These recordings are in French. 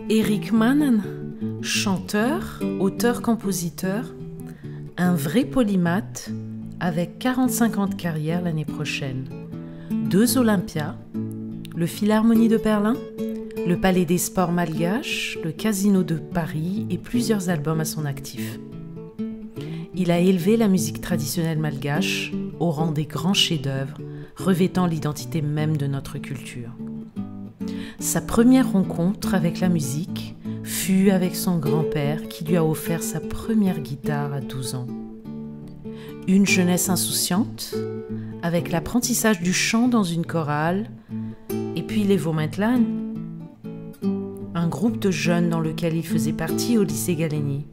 Eric Mannen, chanteur, auteur-compositeur, un vrai polymathe avec 45 ans de carrière l'année prochaine. 2 Olympias, le Philharmonie de Berlin, le Palais des Sports malgaches, le Casino de Paris et plusieurs albums à son actif. Il a élevé la musique traditionnelle malgache au rang des grands chefs-d'œuvre, revêtant l'identité même de notre culture. Sa première rencontre avec la musique fut avec son grand-père qui lui a offert sa première guitare à 12 ans. Une jeunesse insouciante, avec l'apprentissage du chant dans une chorale, et puis les Vomentlan, un groupe de jeunes dans lequel il faisait partie au lycée Galeni.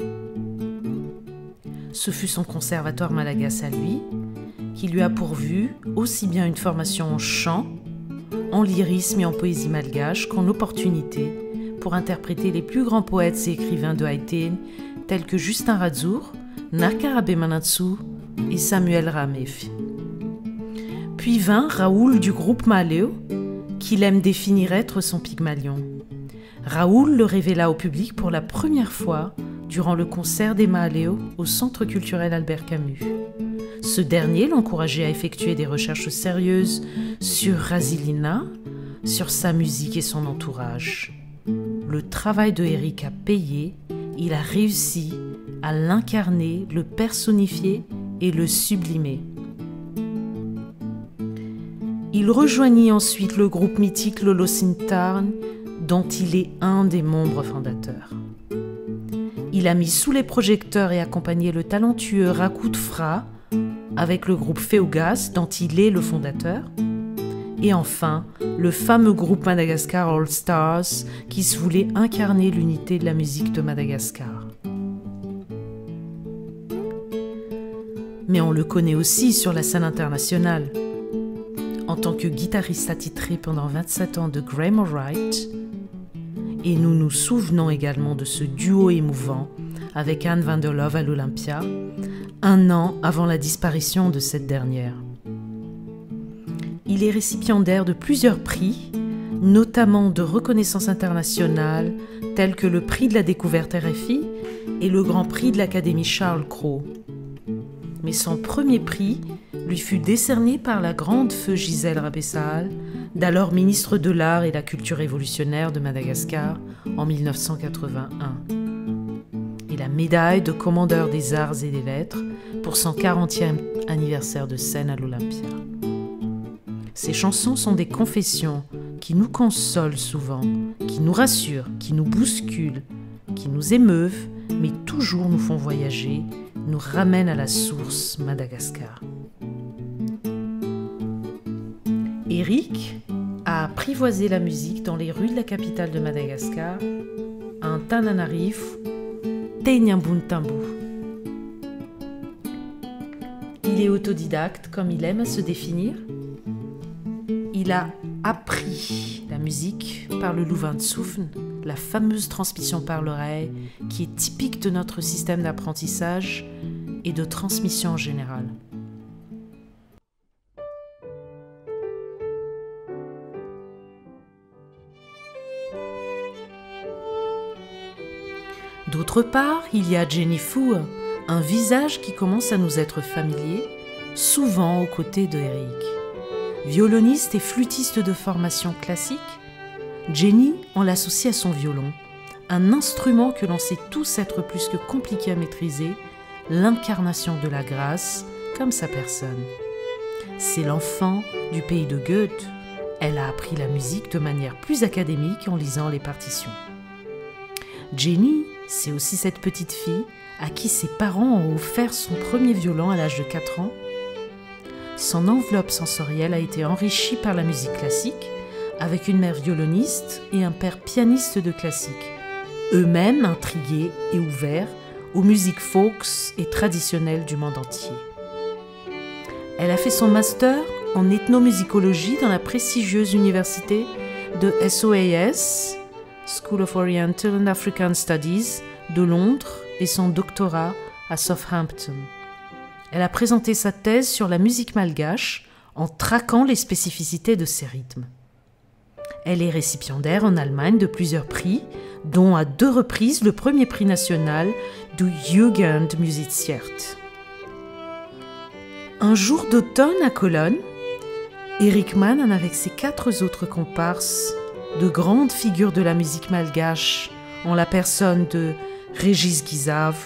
Ce fut son conservatoire malagas à lui, qui lui a pourvu aussi bien une formation en chant, en lyrisme et en poésie malgache qu'en opportunité pour interpréter les plus grands poètes et écrivains de Haïtien tels que Justin Radzour, Narkarabe Manatsu et Samuel Ramef. Puis vint Raoul du groupe Maleo, qu'il aime définir être son Pygmalion. Raoul le révéla au public pour la première fois durant le concert des Maleo au Centre culturel Albert Camus. Ce dernier l'encourageait à effectuer des recherches sérieuses sur Rasilina, sur sa musique et son entourage. Le travail de Eric a payé, il a réussi à l'incarner, le personnifier et le sublimer. Il rejoignit ensuite le groupe mythique Lolo Sintarn, dont il est un des membres fondateurs. Il a mis sous les projecteurs et accompagné le talentueux Rakout Fra avec le groupe Feugas, dont il est le fondateur, et enfin le fameux groupe Madagascar All Stars qui se voulait incarner l'unité de la musique de Madagascar. Mais on le connaît aussi sur la scène internationale. En tant que guitariste attitré pendant 27 ans de Graham Allwright, et nous nous souvenons également de ce duo émouvant avec Anne van der Love à l'Olympia, 1 an avant la disparition de cette dernière. Il est récipiendaire de plusieurs prix, notamment de reconnaissance internationale, tels que le prix de la découverte RFI et le grand prix de l'Académie Charles Cros. Mais son premier prix lui fut décerné par la grande feu Gisèle Rabessaal, d'alors ministre de l'Art et la Culture révolutionnaire de Madagascar en 1981. Et la médaille de commandeur des arts et des lettres pour son 40e anniversaire de scène à l'Olympia. Ces chansons sont des confessions qui nous consolent souvent, qui nous rassurent, qui nous bousculent, qui nous émeuvent, mais toujours nous font voyager, nous ramènent à la source Madagascar. Eric a apprivoisé la musique dans les rues de la capitale de Madagascar, à Antananarivo, Tenyambuntambu. Il est autodidacte, comme il aime à se définir. Il a appris la musique par le Louvain-Tsufn, la fameuse transmission par l'oreille qui est typique de notre système d'apprentissage et de transmission en général. D'autre part, il y a Jenny Fou, un visage qui commence à nous être familier, souvent aux côtés de Eric. Violoniste et flûtiste de formation classique, Jenny, on l'associe à son violon, un instrument que l'on sait tous être plus que compliqué à maîtriser, l'incarnation de la grâce comme sa personne. C'est l'enfant du pays de Goethe. Elle a appris la musique de manière plus académique en lisant les partitions. Jenny, c'est aussi cette petite fille à qui ses parents ont offert son premier violon à l'âge de 4 ans. Son enveloppe sensorielle a été enrichie par la musique classique, avec une mère violoniste et un père pianiste de classique, eux-mêmes intrigués et ouverts aux musiques folks et traditionnelles du monde entier. Elle a fait son master en ethnomusicologie dans la prestigieuse université de SOAS, School of Oriental and African Studies, de Londres, et son doctorat à Southampton. Elle a présenté sa thèse sur la musique malgache en traquant les spécificités de ses rythmes. Elle est récipiendaire en Allemagne de plusieurs prix, dont à 2 reprises le premier prix national du Jugendmusiziert. Un jour d'automne à Cologne, Erik Mann, avec ses 4 autres comparses, de grandes figures de la musique malgache, en la personne de Régis Guisav,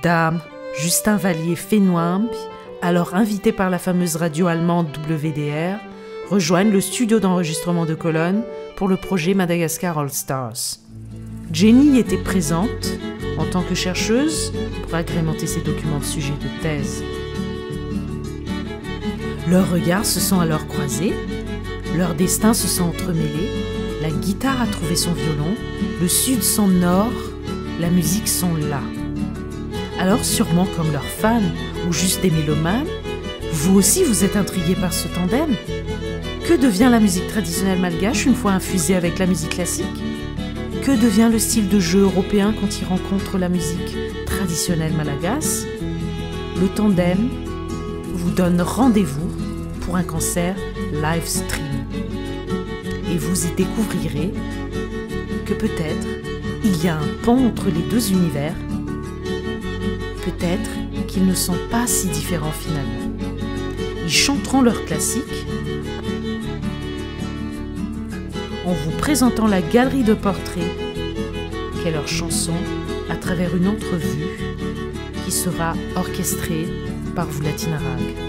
Dame, Justin Vallier-Fenoimp, alors invité par la fameuse radio allemande WDR, rejoignent le studio d'enregistrement de Cologne pour le projet Madagascar All Stars. Jenny était présente en tant que chercheuse pour agrémenter ses documents de sujet de thèse. Leurs regards se sont alors croisés, leurs destins se sont entremêlés, la guitare a trouvé son violon, le sud son nord, la musique son la. Alors sûrement comme leurs fans ou juste des mélomanes, vous aussi vous êtes intrigués par ce tandem. Que devient la musique traditionnelle malgache une fois infusée avec la musique classique? Que devient le style de jeu européen quand il rencontre la musique traditionnelle malgache? Le tandem vous donne rendez-vous pour un concert live stream. Et vous y découvrirez que peut-être il y a un pont entre les 2 univers, peut-être qu'ils ne sont pas si différents finalement. Ils chanteront leurs classiques en vous présentant la galerie de portraits qu'est leur chanson à travers une entrevue qui sera orchestrée par Vulatina Rag.